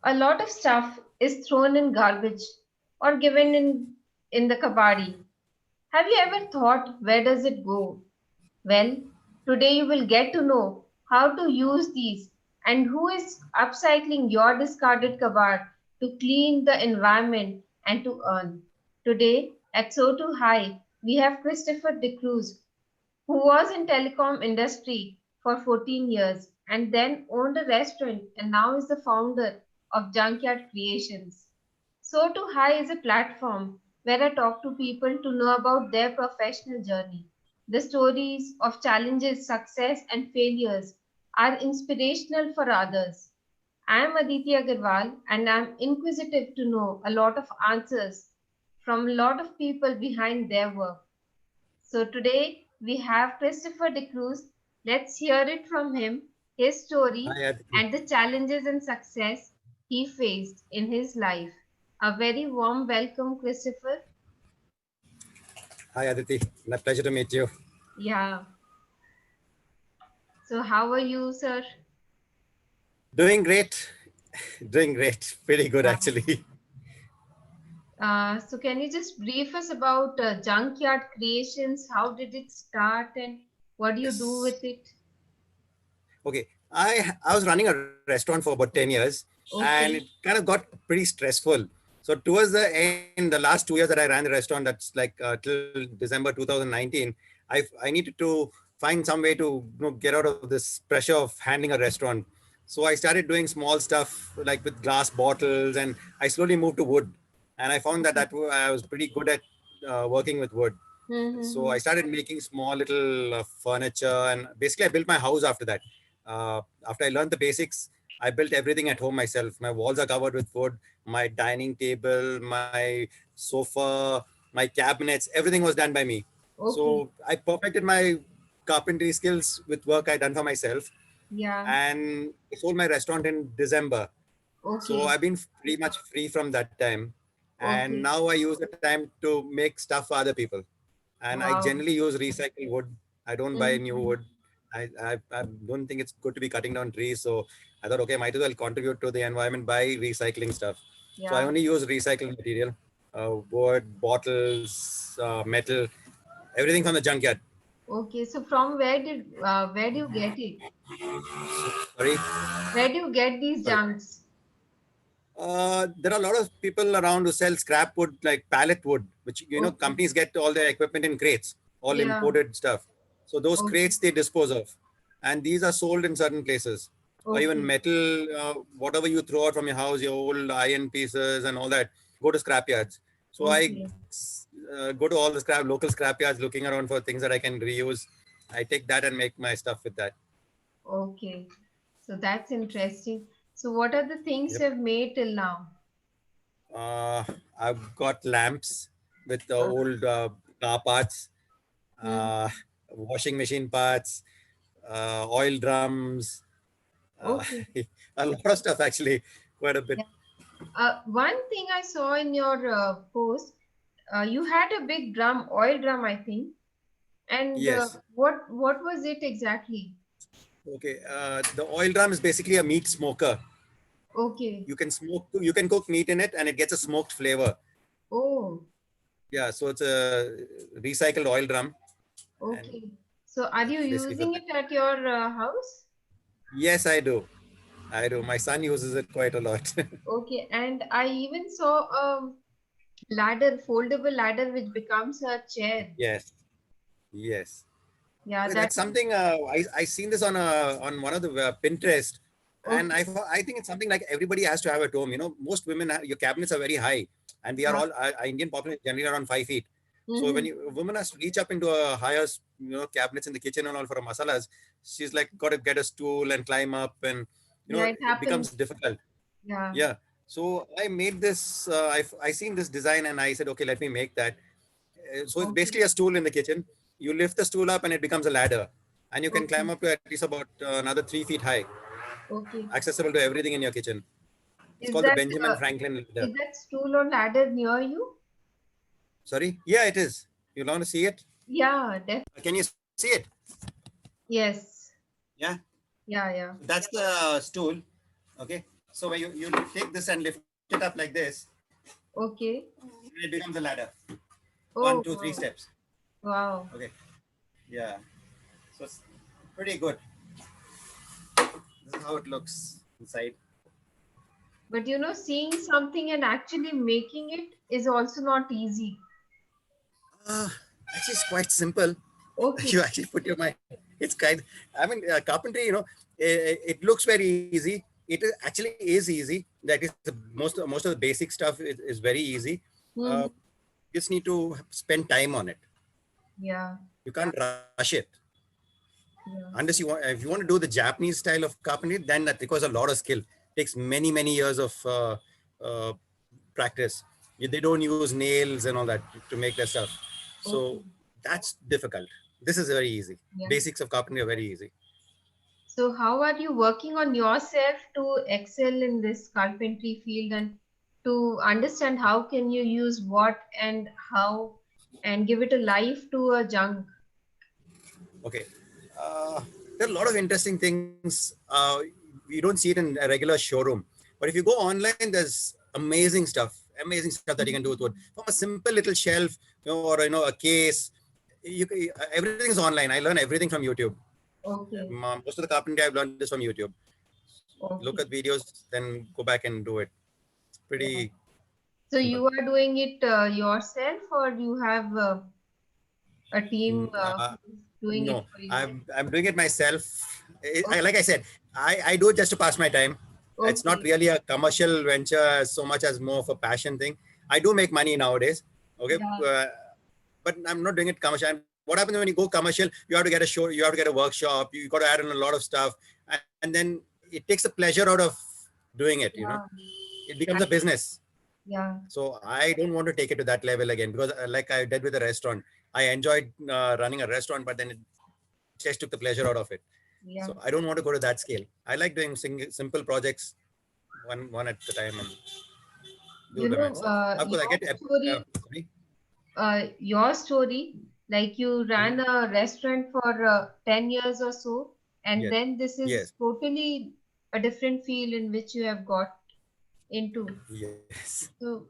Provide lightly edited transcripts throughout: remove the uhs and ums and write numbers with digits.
A lot of stuff is thrown in garbage or given in the kabadi. Have you ever thought where does it go? Well, today you will get to know how to use these and who is upcycling your discarded kabad to clean the environment and to earn. Today at So Too High, we have Christopher De Cruz, who was in telecom industry for 14 years and then owned a restaurant and now is the founder of Junkyard Creations. So to High is a platform where I talk to people to know about their professional journey. The stories of challenges, success and failures are inspirational for others. I am Aditi Agarwal and I am inquisitive to know a lot of answers from a lot of people behind their work. So today we have Christopher De Cruz. Let's hear it from him, his story, Hi, Aditi. and the challenges and success he faced in his life. A very warm welcome, Christopher. Hi, Aditi. Pleasure to meet you. Yeah. So how are you, sir? Doing great. Doing great. Pretty good, Yeah. actually. So can you just brief us about Junkyard Creations? How did it start and what do you do Yes. with it? Okay. I was running a restaurant for about 10 years and it Okay. kind of got pretty stressful. So towards the end, the last 2 years that I ran the restaurant, that's like till December 2019, I needed to find some way to get out of this pressure of handling a restaurant. So I started doing small stuff like with glass bottles, and I slowly moved to wood. And I found that Okay. I was pretty good at working with wood. So Mm-hmm. I started making small little furniture, and basically I built my house after that. After I learned the basics, I built everything at home myself. My walls are covered with wood. My dining table, my sofa, my cabinets, everything was done by me. Okay. So I perfected my carpentry skills with work I done for myself, Yeah. and I sold my restaurant in December. So Okay. I've been pretty much free from that time, and Okay. now I use the time to make stuff for other people. And I Wow. generally use recycled wood. I don't buy new Mhm. wood. I don't think it's good to be cutting down trees. So I thought, okay, might as well contribute to the environment by recycling stuff. So I Yeah. only use recycled material, wood, bottles, metal, everything from the junkyard. Okay. So from where do you get it? Sorry, Where do you get these sorry. junks? There are a lot of people around who sell scrap wood, like pallet wood, which Okay. companies get all their equipment in crates, all Yeah. imported stuff. So those Okay. crates they dispose of, and these are sold in certain places. Or even Okay. metal, whatever you throw out from your house, your old iron pieces and all that, go to scrap yards. So I Okay. go to all the local scrap yards, looking around for things that I can reuse. I take that and make my stuff with that. Okay. So that's interesting. So what are the things Yep. you have made till now? Uh, I've got lamps with the Uh, old car parts, hmm. uh, washing machine parts, oil drums, uh, Okay. a lot of stuff actually, quite a bit. Yeah. One thing I saw in your post, you had a big drum, oil drum, I think. And Yes. what was it exactly? Okay. The oil drum is basically a meat smoker. Okay. You can cook meat in it, and it gets a smoked flavor. Oh, Yeah. So it's a recycled oil drum, and okay. So are you that's basically for using that. it at your house? Yes, I do. I do. My son uses it quite a lot. Okay, and I even saw a ladder, foldable ladder, which becomes a chair. Yes. Yes. Yeah, Okay, that that's was something I seen this on one of the Pinterest, and okay. I think it's something like everybody has to have at home. Most women your cabinets are very high, and we are Yeah. all our Indian population generally around 5 feet. So when Mm-hmm. a woman has to reach up into a higher cabinets in the kitchen and all for a masalas, she's like got to get a stool and climb up, and Yeah, it it becomes happens. difficult. Yeah. Yeah. So I made this. I seen this design and I said, okay, let me make that. So it's Okay. basically a stool in the kitchen. You lift the stool up and it becomes a ladder, and you can climb Okay. up to at least about another 3 feet high, Okay. accessible to everything in your kitchen. It's Is called the that Benjamin uh, Franklin ladder. is that stool or ladder near you? Sorry, yeah, it is. You want to see it? Yeah, def Can you see it? yes. Yeah. Yeah, yeah. That's the stool. Okay. So when you take this and lift it up like this, Okay. it becomes a ladder. One, Oh, two, three wow. steps. Wow. Okay. Yeah. So it's pretty good. This is how it looks inside. But seeing something and actually making it is also not easy. Uh, Actually, it's quite simple. Okay. You actually put your mind. It's kind. I mean, carpentry. It looks very easy. Actually is easy. That is most of the basic stuff is very easy. Hmm. You just need to spend time on it. Yeah. You can't rush it Yeah. unless you want. If you want to do the Japanese style of carpentry, then that requires a lot of skill. Takes many years of uh, practice. They don't use nails and all that to make their stuff. So Okay. that's difficult. This is very easy. Yeah. Basics of carpentry are very easy. So how are you working on yourself to excel in this carpentry field and to understand how can you use what and how and give it a life to a junk? Okay. There are a lot of interesting things. You don't see it in a regular showroom. But if you go online, there's amazing stuff that you can do with wood. From a simple little shelf, or a case. Everything is online. I learn everything from YouTube. Okay. Most of the carpentry I've learned is from YouTube. Look at Okay. videos, then go back and do it. It's Yeah. pretty So simple. you are doing it yourself or you have a team Mm, who's doing it no, for you? I'm doing it myself. Okay. Like I said, I do it just to pass my time. It's not Okay. really a commercial venture so much as more of a passion thing. I do make money nowadays. Okay, Yeah. but I'm not doing it commercial. And what happens when you go commercial? You have to get a show, you have to get a workshop, you got to add in a lot of stuff, and then it takes the pleasure out of doing it. Yeah. It becomes a I- business. Yeah. So I don't want to take it to that level again because, like I did with the restaurant, I enjoyed running a restaurant, but then it just took the pleasure out of it. Yeah. So I don't want to go to that scale. I like doing simple projects, one at a time, and do it by myself. Of course, I get sorry? your story, like you ran Mhm. a restaurant for 10 years or so, and Yes, then this is yes, totally a different field in which you have got into. yes. So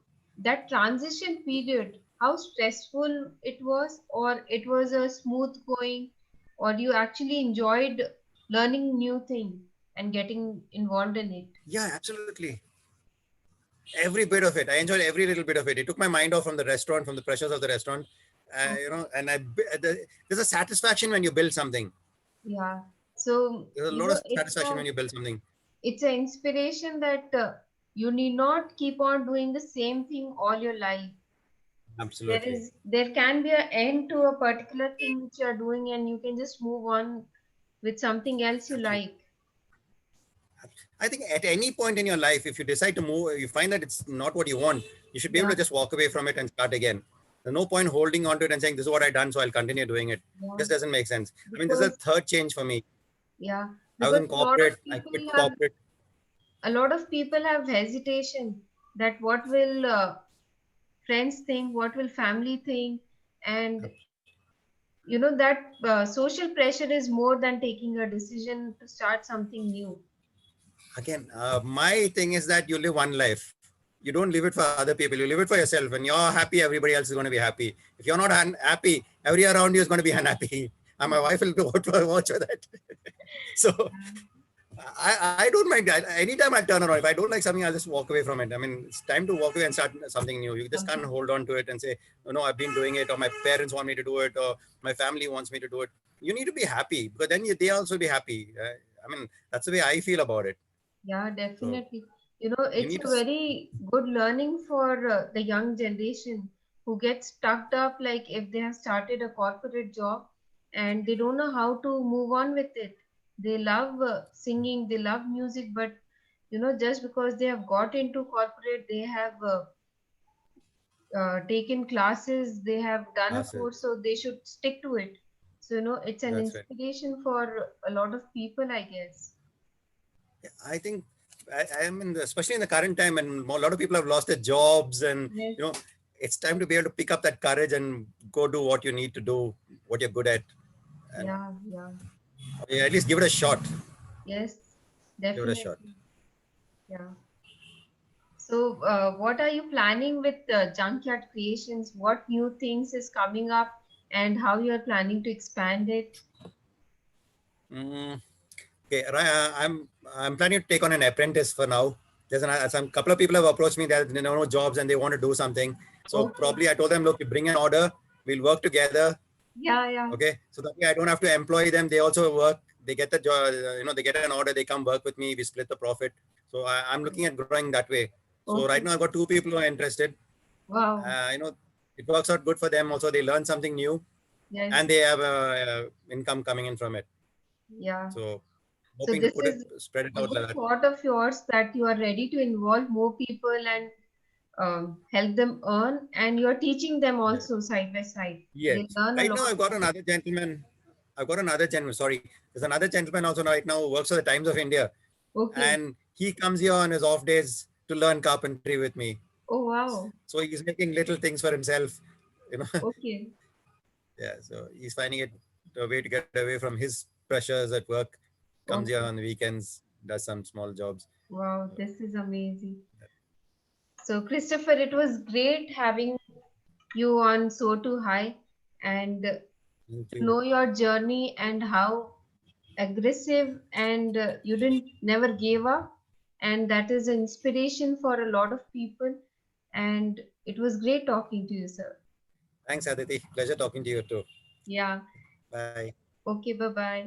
that transition period, how stressful it was, or it was a smooth going, or you actually enjoyed learning new thing and getting involved in it. Yeah, absolutely. Every bit of it. I enjoyed every little bit of it. It took my mind off from the restaurant, from the pressures of the restaurant. Okay. And there's a satisfaction when you build something. Yeah. So, There's a lot of satisfaction when you build something. it's an inspiration that you need not keep on doing the same thing all your life. Absolutely. There can be an end to a particular thing which you are doing and you can just move on with something else you Absolutely. like. I think at any point in your life, if you decide to move, you find that it's not what you want, you should be able Yeah, to just walk away from it and start again. There's no point holding on to it and saying, this is what I've done, so I'll continue doing it. yeah. This doesn't make sense. I mean, this is a Because third change for me. yeah, I was because in corporate, I quit corporate. a lot of people have hesitation that what will friends think, what will family think, and that social pressure is more than taking a decision to start something new. Again, my thing is that you live one life. You don't live it for other people. You live it for yourself. When you're happy, everybody else is going to be happy. If you're not happy, everybody around you is going to be unhappy. And my wife will watch for that. So I don't mind that. Anytime I turn around, if I don't like something, I'll just walk away from it. I mean, it's time to walk away and start something new. You just can't Something. hold on to it and say, no, I've been doing it, or my parents want me to do it, or my family wants me to do it. You need to be happy because then they also be happy. I mean, that's the way I feel about it. Yeah, So definitely. you It's need a to, very good learning for the young generation who get stuck up like if they have started a corporate job and they don't know how to move on with it. They love singing, they love music, but just because they have got into corporate, they have taken classes, they have done a course, so they should stick to it. So, it's an that's right. inspiration for a lot of people, I guess. I think I mean, especially in the current time, and a lot of people have lost their jobs, and Yes. you know, it's time to be able to pick up that courage and go do what you need to do, what you're good at, and Yeah, yeah. yeah, at least give it a shot. Yes, Give it a shot. definitely. Yeah. So, what are you planning with Junkyard Creations? What new things is coming up, and how you are planning to expand it? Mm, okay, I'm planning to take on an apprentice for now. Some couple of people have approached me that they don't know jobs and they want to do something. So Okay. probably I told them, look, you bring an order, we'll work together. Yeah, yeah. Okay, so that way I don't have to employ them. They also work. They get the job. They get an order. They come work with me. We split the profit. So I'm looking at growing that way. So right Okay. now I've got two people who are interested. Wow. It works out good for them. Also, they learn something new and Yes. they have income coming in from it. Yeah. So So hoping to this put it, is spread it a out good like that. thought of yours that you are ready to involve more people and help them earn, and you're teaching them Yeah. also side by side. Yes. They learn a Right now lot. I've got another gentleman. I've got another gentleman. Sorry, there's another gentleman also right now who works for the Times of India, Okay. and he comes here on his off days to learn carpentry with me. Oh, wow. So he's making little things for himself, you know. Okay. Yeah. So he's finding it a way to get away from his pressures at work. Comes here Okay. on the weekends, does some small jobs. Wow, this is amazing. So, Christopher, it was great having you on So Too High and to Thank you. know your journey and how aggressive and you didn't never gave up, and that is an inspiration for a lot of people, and it was great talking to you, sir. Thanks, Aditi. Pleasure talking to you too. Yeah. Bye. Okay, bye bye.